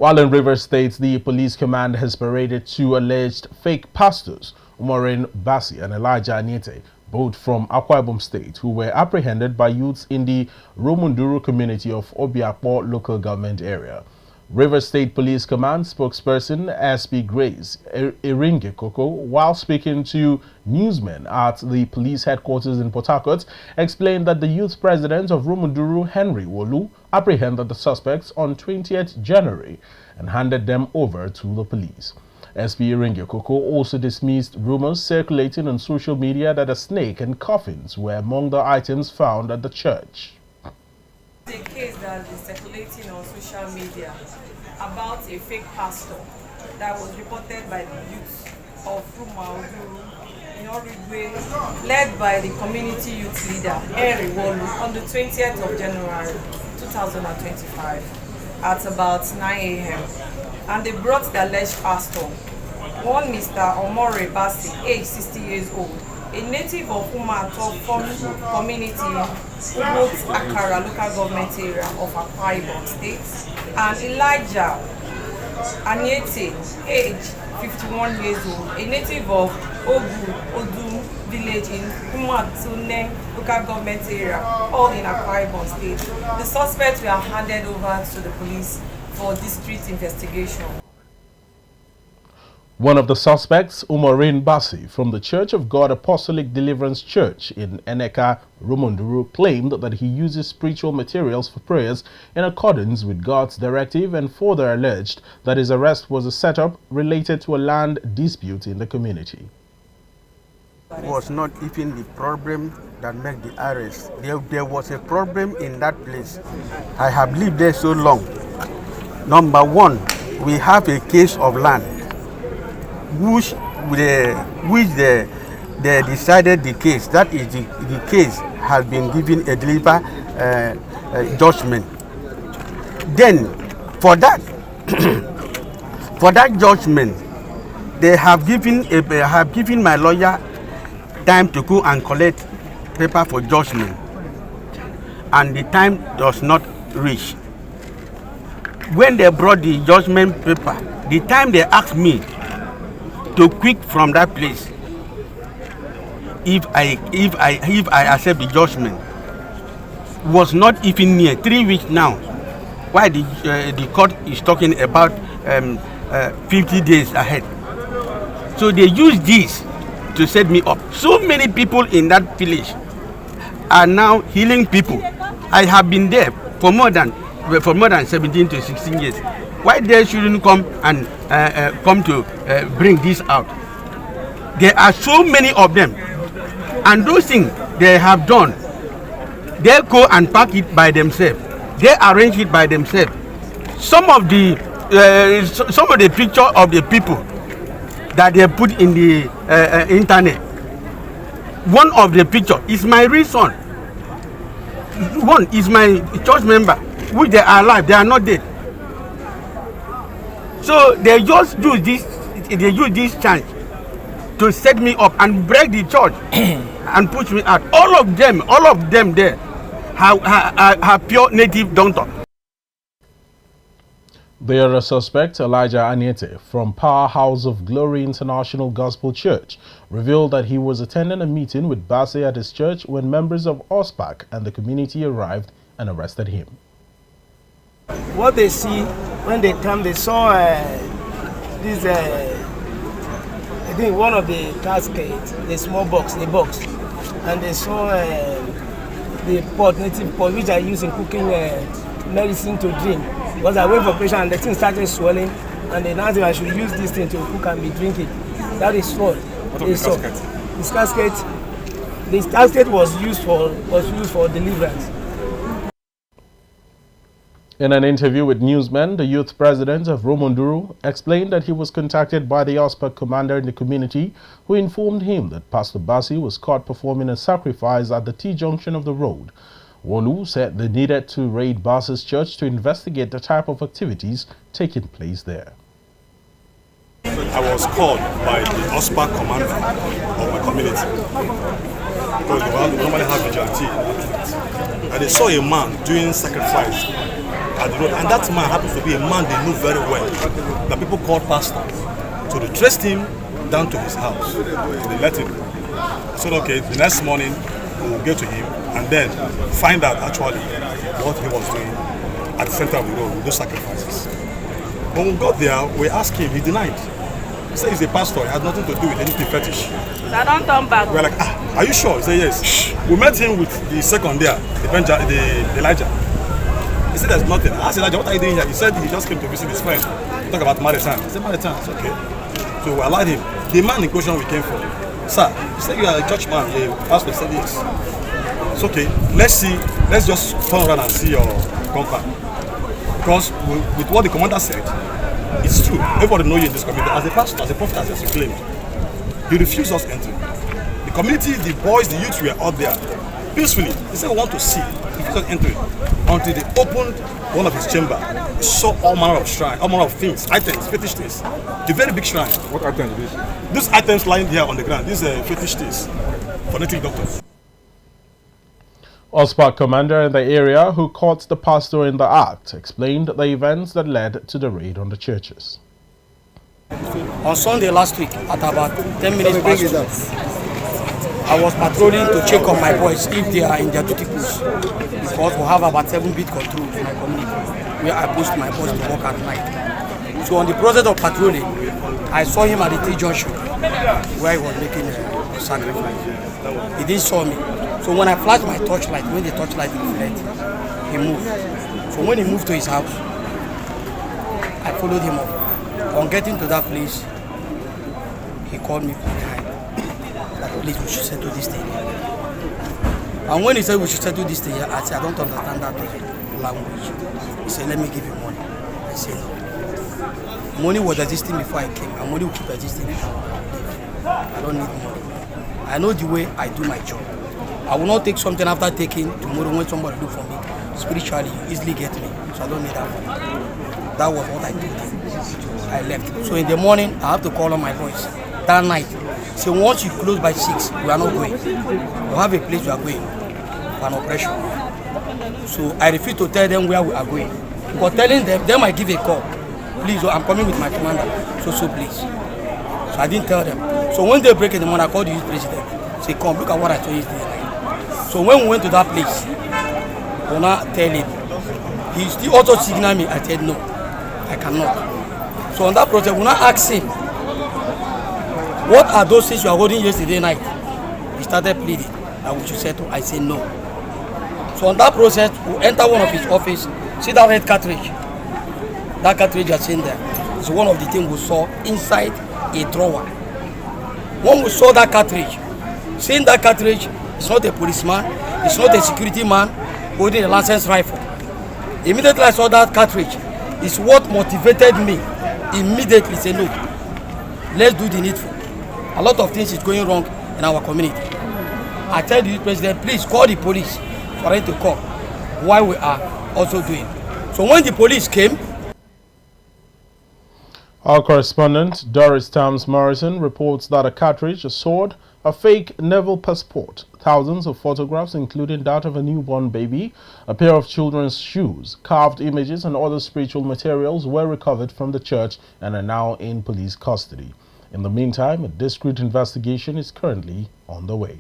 While in Rivers State, the police command has paraded two alleged fake pastors, Umoren, Bassey and Aniete, both from AKWA Ibo State, who were apprehended by youths in the Rumunduru community of AKPOR local government area. Rivers State Police Command spokesperson SP Grace Koko, while speaking to newsmen at the police headquarters in Port Harcourt, explained that the youth president of Rumunduru, Henry Worlu, apprehended the suspects on 20th January and handed them over to the police. SP Koko also dismissed rumors circulating on social media that a snake and coffins were among the items found at the church. A case that is circulating on social media about a fake pastor that was reported by the youth of Rumunduru in Origwe, led by the community youth leader Henry Worlu on the 20th of January 2025 at about 9 a.m. And they brought the alleged pastor, one Mr. Umoren Bassey, age 60 years old, a native of Umoren community, Akara local government area of AKWA Ibo State, and Elijah Aniete, age 51 years old, a native of Odu village in Umoren local government area, all in AKWA Ibo State. The suspects were handed over to the police for district investigation. One of the suspects, Umoren Bassey, from the Church of God Apostolic Deliverance Church in Aniete, Rumunduru, claimed that he uses spiritual materials for prayers in accordance with God's directive, and further alleged that his arrest was a setup related to a land dispute in the community. It was not even the problem that made the arrest. There was a problem in that place. I have lived there so long. Number one, we have a case of land which they decided the case. That is the case has been given a deliver judgment. Then for that for that judgment, they have given my lawyer time to go and collect paper for judgment, and the time does not reach. When they brought the judgment paper, the time they asked me to quit from that place if I accept the judgment was not even near 3 weeks now. Why the court is talking about 50 days ahead. So they use this to set me up. So many people in that village are now healing people. I have been there for more than 17 to 16 years. Why they shouldn't come and come to bring this out? There are so many of them, and those things they have done, they go and pack it by themselves. They arrange it by themselves. Some of the picture of the people that they put in the internet. One of the picture is my real son. One is my church member, which they are alive. They are not dead. So they just use this chance to set me up and break the church and push me out. All of them there have pure native doctor. The other suspect, Elijah Aniete, from Powerhouse of Glory International Gospel Church, revealed that he was attending a meeting with Bassey at his church when members of OSPAC and the community arrived and arrested him. What they see when they come, they saw this, I think one of the caskets, the small box, and they saw the pot, native pot, which I use in cooking medicine to drink. Because I went for operation and the thing started swelling, and they announced I should use this thing to cook and be drinking. That is what they saw. This casket was used for deliverance. In an interview with newsmen, the youth president of Rumunduru explained that he was contacted by the OSPAC commander in the community, who informed him that Pastor Bassey was caught performing a sacrifice at the T-junction of the road. Worlu said they needed to raid Bassey's church to investigate the type of activities taking place there. I was called by the OSPAC commander of my community, because we normally have vigilante, and they saw a man doing sacrifice at the road, and that man happens to be a man they knew very well, that people call pastor. So they traced him down to his house. They let him. I said, okay, the next morning we'll get to him and then find out actually what he was doing at the center of the road with those sacrifices. When we got there, we asked him, he denied. He said he's a pastor, he has nothing to do with anything fetish. I don't turn back. We were like, are you sure? He said yes. We met him with the second there, the Elijah. He said there's nothing. I asked Elijah, what are you doing here? He said he just came to visit his friend. Talk about Maritime. I said, Maritime, it's okay. So we allowed him. The man in question we came for, sir, he said you are a church man. The pastor said yes. It's okay. Let's just turn around and see your compound. Because with what the commander said, it's true. Everybody knows you in this community. As a pastor, as a prophet, as you claimed, he refused us entry. The community, the boys, the youths were out there peacefully. They said we want to see. He refused us entry until they opened one of his chamber. He saw all manner of shrine, all manner of things, items, fetish things. The very big shrine. What items is this? These items lying here on the ground. These are fetish things for native doctors. OSPAC commander in the area who caught the pastor in the act explained the events that led to the raid on the churches. On Sunday last week, at about 10 minutes past 2, I was patrolling to check on my boys if they are in their duty post, because we have about 7-bit control in my community where I post my boys to work at night. So on the process of patrolling, I saw him at the T-junction where he was making a sacrifice. He didn't saw me. So when I flashed my torchlight, when the torchlight reflected, he moved. So when he moved to his house, I followed him up. On getting to that place, he called me from behind. That please, we should settle this thing. And when he said we should settle this thing, I said, I don't understand that language. He said, let me give you money. I said, no. Money was existing before I came, and money will keep existing before I leave. I don't need money. I know the way I do my job. I will not take something after taking tomorrow when somebody do for me. Spiritually, you easily get me. So I don't need that money. That was what I did. I left. So in the morning, I have to call on my boys. That night, so once you close by 6, we are not going. We have a place we are going for an operation. So I refuse to tell them where we are going. Because telling them might give a call. Please, I'm coming with my commander. So please. So I didn't tell them. So when they break in the morning, I called the youth president. Say, come, look at what I told you today. So when we went to that place, I now tell him. He still also signaled me. I said, no, I cannot. So on that project, we now asked him, what are those things you are holding yesterday night? He started pleading that we should settle. I said no. So on that process, we enter one of his office, see that red cartridge. That cartridge you are seeing there is one of the things we saw inside a drawer. When we saw that cartridge, seeing that cartridge, it's not a policeman, it's not a security man holding a licensed rifle. Immediately I saw that cartridge, it's what motivated me. Immediately say no, let's do the needful. A lot of things is going wrong in our community. I tell the president, please call the police for them to come while we are also doing. So when the police came, our correspondent Doris Tams Morrison reports that a cartridge, a sword, a fake naval passport, thousands of photographs including that of a newborn baby, a pair of children's shoes, carved images and other spiritual materials were recovered from the church and are now in police custody. In the meantime, a discreet investigation is currently on the way.